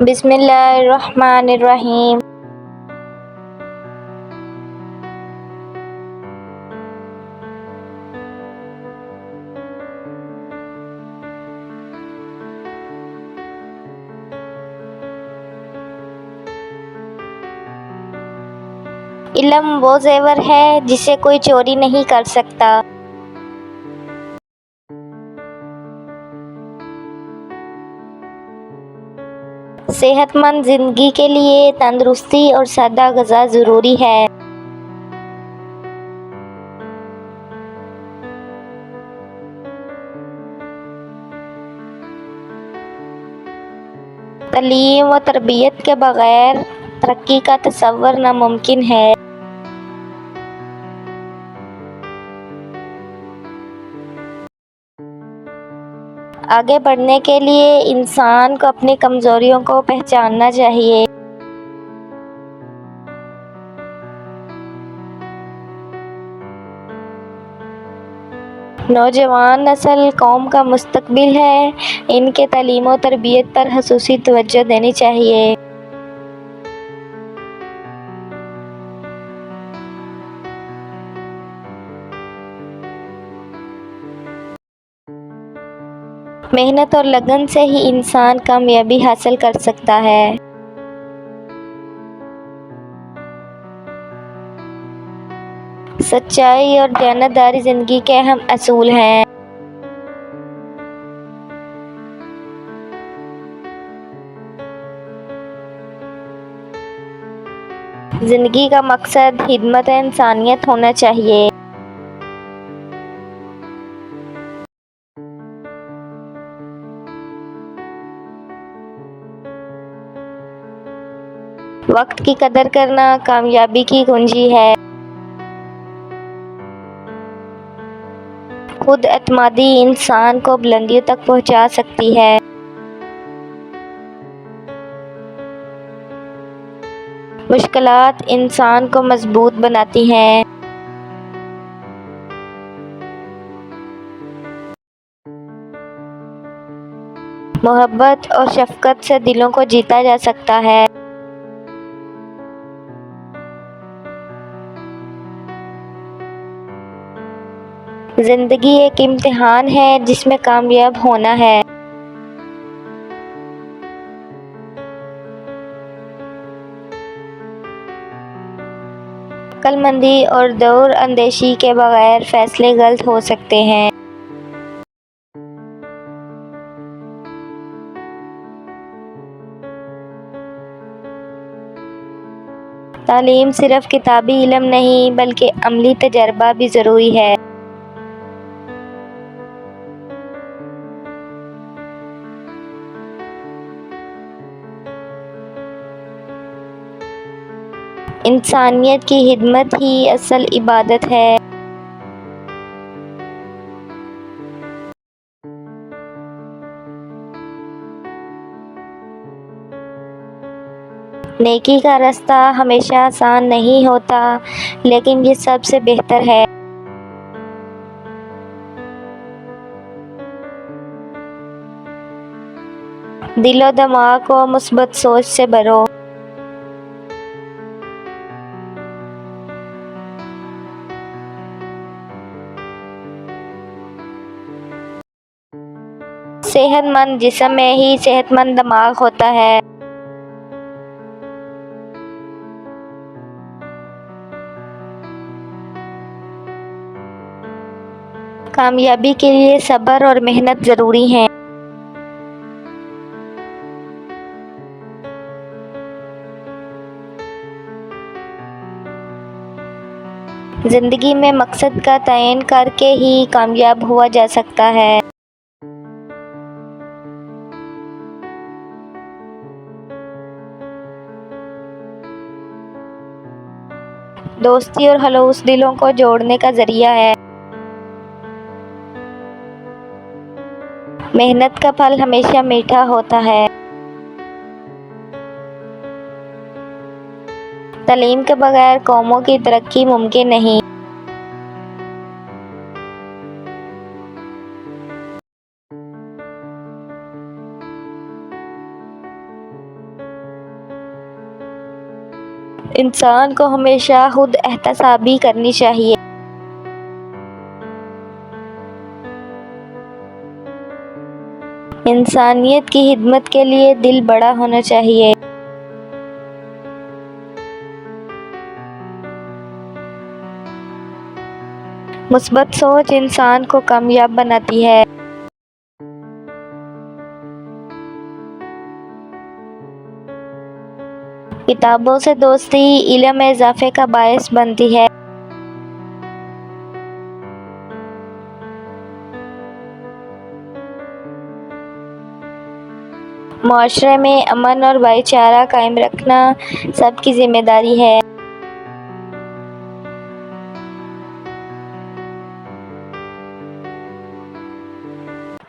بسم اللہ الرحمن الرحیم۔ علم وہ زیور ہے جسے کوئی چوری نہیں کر سکتا۔ صحت مند زندگی کے لیے تندرستی اور سادہ غذا ضروری ہے۔ تعلیم و تربیت کے بغیر ترقی کا تصور ناممکن ہے۔ آگے بڑھنے کے لیے انسان کو اپنی کمزوریوں کو پہچاننا چاہیے۔ نوجوان نسل قوم کا مستقبل ہے، ان کے تعلیم و تربیت پر خصوصی توجہ دینی چاہیے۔ محنت اور لگن سے ہی انسان کامیابی حاصل کر سکتا ہے۔ سچائی اور دیانتداری زندگی کے اہم اصول ہیں۔ زندگی کا مقصد خدمت انسانیت ہونا چاہیے۔ وقت کی قدر کرنا کامیابی کی کنجی ہے۔ خود اعتمادی انسان کو بلندیوں تک پہنچا سکتی ہے۔ مشکلات انسان کو مضبوط بناتی ہیں۔ محبت اور شفقت سے دلوں کو جیتا جا سکتا ہے۔ زندگی ایک امتحان ہے جس میں کامیاب ہونا ہے۔ عقل مندی اور دور اندیشی کے بغیر فیصلے غلط ہو سکتے ہیں۔ تعلیم صرف کتابی علم نہیں بلکہ عملی تجربہ بھی ضروری ہے۔ انسانیت کی خدمت ہی اصل عبادت ہے۔ نیکی کا راستہ ہمیشہ آسان نہیں ہوتا، لیکن یہ سب سے بہتر ہے۔ دل و دماغ کو مثبت سوچ سے بھرو۔ صحت مند جسم میں ہی صحت مند دماغ ہوتا ہے۔ کامیابی کے لیے صبر اور محنت ضروری ہیں۔ زندگی میں مقصد کا تعین کر کے ہی کامیاب ہوا جا سکتا ہے۔ دوستی اور خلوص دلوں کو جوڑنے کا ذریعہ ہے۔ محنت کا پھل ہمیشہ میٹھا ہوتا ہے۔ تعلیم کے بغیر قوموں کی ترقی ممکن نہیں۔ انسان کو ہمیشہ خود احتسابی کرنی چاہیے۔ انسانیت کی خدمت کے لیے دل بڑا ہونا چاہیے۔ مثبت سوچ انسان کو کامیاب بناتی ہے۔ کتابوں سے دوستی علم میں اضافے کا باعث بنتی ہے۔ معاشرے میں امن اور بھائی چارہ قائم رکھنا سب کی ذمہ داری ہے۔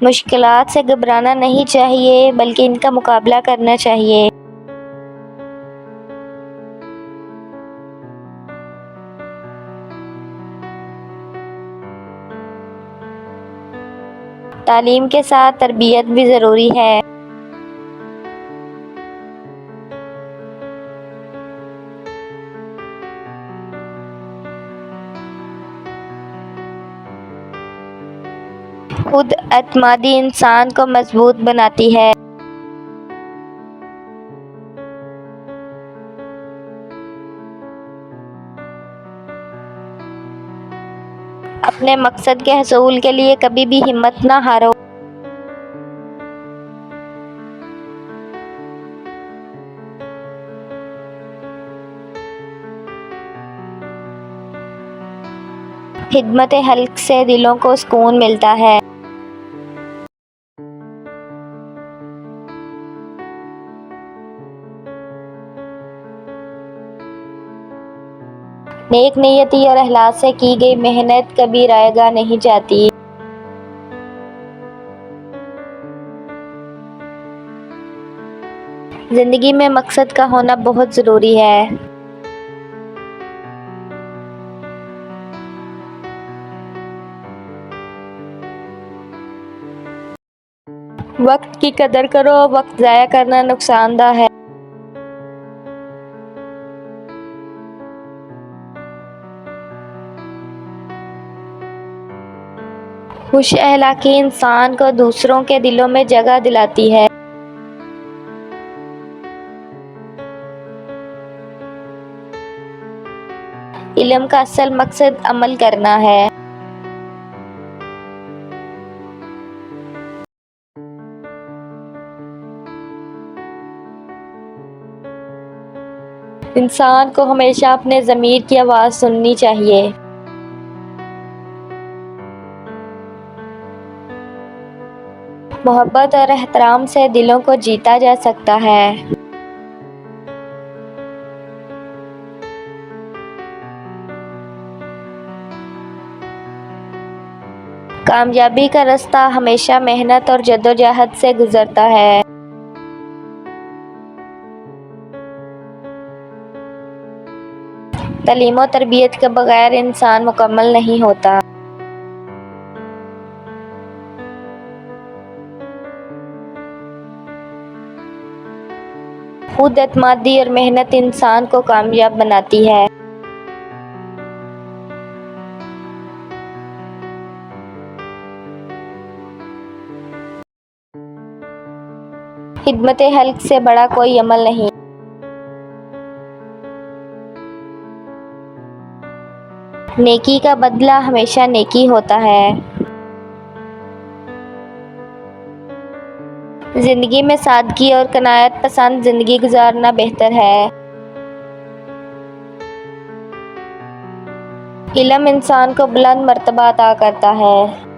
مشکلات سے گھبرانا نہیں چاہیے بلکہ ان کا مقابلہ کرنا چاہیے۔ تعلیم کے ساتھ تربیت بھی ضروری ہے۔ خود اعتمادی انسان کو مضبوط بناتی ہے۔ اپنے مقصد کے حصول کے لیے کبھی بھی ہمت نہ ہارو۔ خدمت خلق سے دلوں کو سکون ملتا ہے۔ نیک نیتی اور اخلاص سے کی گئی محنت کبھی ضائع نہیں جاتی۔ زندگی میں مقصد کا ہونا بہت ضروری ہے۔ وقت کی قدر کرو، وقت ضائع کرنا نقصان دہ ہے۔ خوش اخلاقی انسان کو دوسروں کے دلوں میں جگہ دلاتی ہے۔ علم کا اصل مقصد عمل کرنا ہے۔ انسان کو ہمیشہ اپنے ضمیر کی آواز سننی چاہیے۔ محبت اور احترام سے دلوں کو جیتا جا سکتا ہے۔ کامیابی کا راستہ ہمیشہ محنت اور جدوجہد سے گزرتا ہے۔ تعلیم و تربیت کے بغیر انسان مکمل نہیں ہوتا۔ خود اعتمادی اور محنت انسان کو کامیاب بناتی ہے۔ خدمت خلق سے بڑا کوئی عمل نہیں۔ نیکی کا بدلہ ہمیشہ نیکی ہوتا ہے۔ زندگی میں سادگی اور قناعت پسند زندگی گزارنا بہتر ہے۔ علم انسان کو بلند مرتبہ عطا کرتا ہے۔